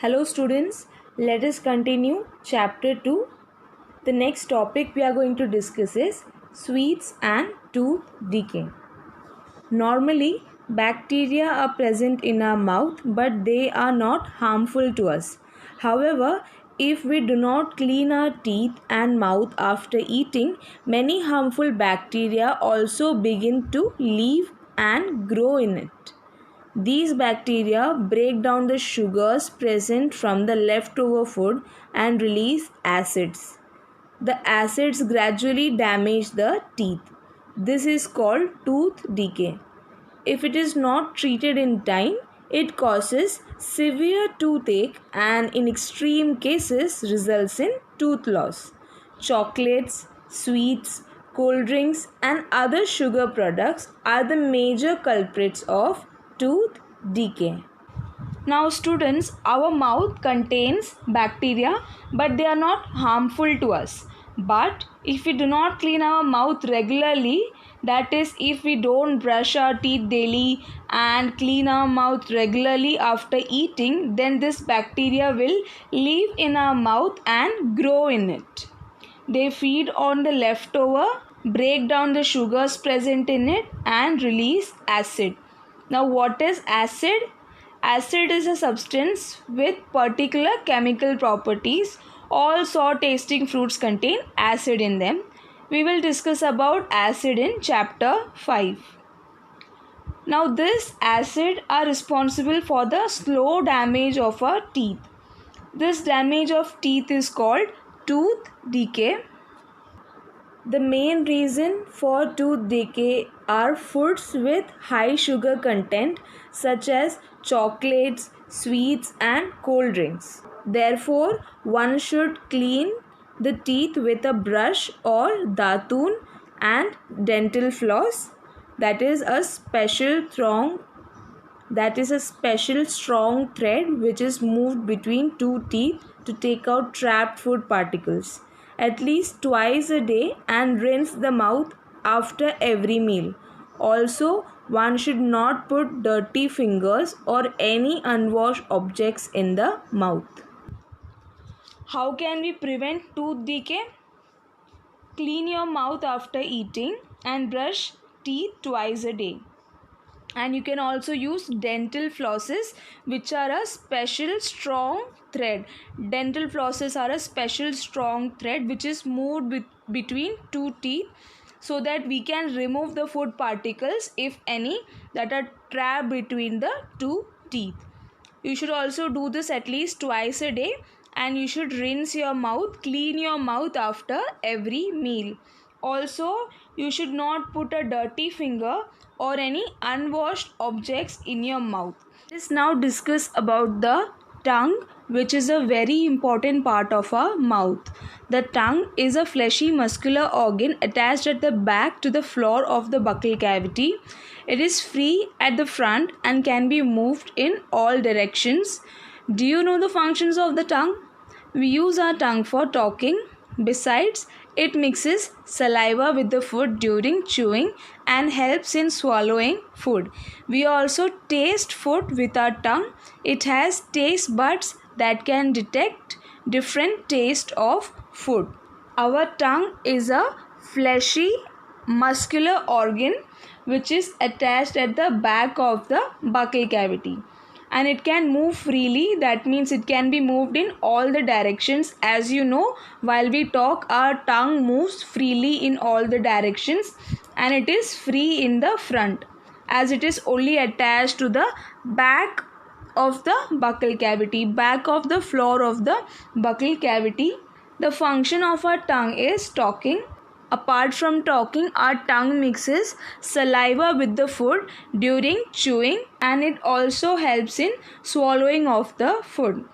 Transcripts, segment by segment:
Hello students, let us continue chapter 2. The next topic we are going to discuss is sweets and tooth decay. Normally, bacteria are present in our mouth but they are not harmful to us. However, if we do not clean our teeth and mouth after eating, many harmful bacteria also begin to live and grow in it. These bacteria break down the sugars present from the leftover food and release acids. The acids gradually damage the teeth. This is called tooth decay. If it is not treated in time, it causes severe toothache and in extreme cases results in tooth loss. Chocolates, sweets, cold drinks and other sugar products are the major culprits of tooth decay. Now students, our mouth contains bacteria but they are not harmful to us. But if we do not clean our mouth regularly, that is if we don't brush our teeth daily and clean our mouth regularly after eating, then this bacteria will live in our mouth and grow in it. They feed on the leftover, break down the sugars present in it and release acid. Now what is acid? Acid is a substance with particular chemical properties. All sour tasting fruits contain acid in them. We will discuss about acid in chapter 5. Now this acid are responsible for the slow damage of our teeth. This damage of teeth is called tooth decay. The main reason for tooth decay are foods with high sugar content such as chocolates, sweets and cold drinks. Therefore, one should clean the teeth with a brush or datun and dental floss. That is a special strong thread which is moved between two teeth to take out trapped food particles at least twice a day and rinse the mouth after every meal. Also, one should not put dirty fingers or any unwashed objects in the mouth. How can we prevent tooth decay? Clean your mouth after eating and brush teeth twice a day. And you can also use dental flosses, which are a special strong thread. Dental flosses are a special strong thread which is moved between two teeth so that we can remove the food particles, if any, that are trapped between the two teeth. You should also do this at least twice a day and you should rinse your mouth, clean your mouth after every meal. Also, you should not put a dirty finger or any unwashed objects in your mouth. Let's now discuss about the tongue, which is a very important part of our mouth. The tongue is a fleshy muscular organ attached at the back to the floor of the buccal cavity. It is free at the front and can be moved in all directions. Do you know the functions of the tongue? We use our tongue for talking. Besides, it mixes saliva with the food during chewing and helps in swallowing food. We also taste food with our tongue. It has taste buds that can detect different taste of food. Our tongue is a fleshy muscular organ which is attached at the back of the buccal cavity. And it can move freely. That means it can be moved in all the directions. As you know, while we talk, our tongue moves freely in all the directions and it is free in the front as it is only attached to the back of the buccal cavity, back of the floor of the buccal cavity. The function of our tongue is talking. Apart from talking, our tongue mixes saliva with the food during chewing and it also helps in swallowing of the food.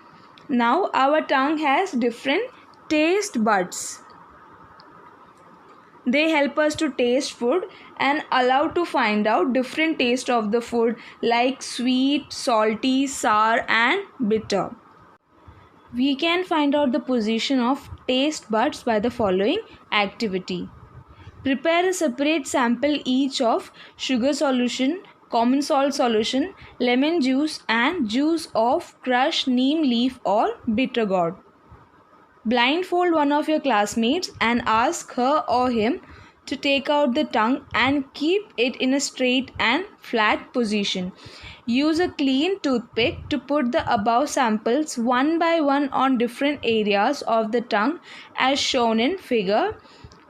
Now, our tongue has different taste buds. They help us to taste food and allow to find out different taste of the food like sweet, salty, sour and bitter. We can find out the position of taste buds by the following activity. Prepare a separate sample each of sugar solution, common salt solution, lemon juice and juice of crushed neem leaf or bitter gourd. Blindfold one of your classmates and ask her or him to take out the tongue and keep it in a straight and flat position. Use a clean toothpick to put the above samples one by one on different areas of the tongue as shown in figure.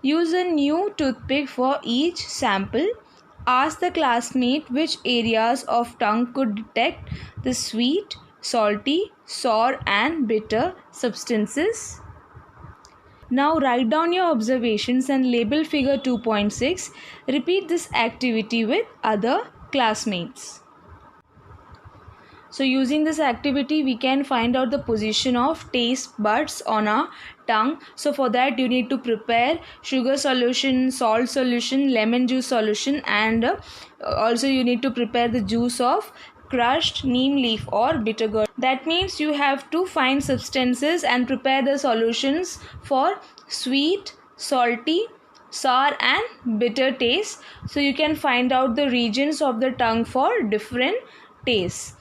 Use a new toothpick for each sample. Ask the classmate which areas of tongue could detect the sweet, salty, sour and bitter substances. Now write down your observations and label figure 2.6. Repeat this activity with other classmates. So using this activity we can find out the position of taste buds on our tongue. So for that you need to prepare sugar solution, salt solution, lemon juice solution, and also you need to prepare the juice of crushed neem leaf or bitter gourd. That means you have to find substances and prepare the solutions for sweet, salty, sour and bitter taste. So you can find out the regions of the tongue for different tastes.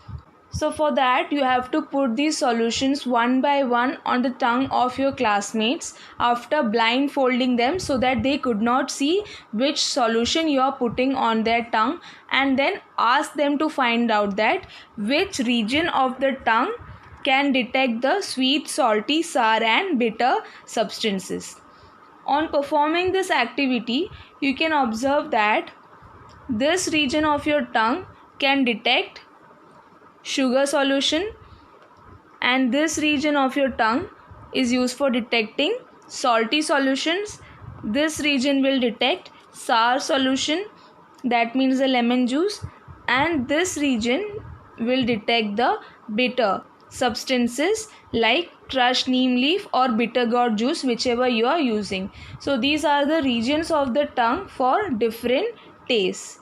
So for that you have to put these solutions one by one on the tongue of your classmates after blindfolding them so that they could not see which solution you are putting on their tongue, and then ask them to find out that which region of the tongue can detect the sweet, salty, sour and bitter substances. On performing this activity, you can observe that this region of your tongue can detect sugar solution, and this region of your tongue is used for detecting salty solutions. This region will detect sour solution, that means the lemon juice, and this region will detect the bitter substances like crushed neem leaf or bitter gourd juice, whichever you are using. So these are the regions of the tongue for different tastes.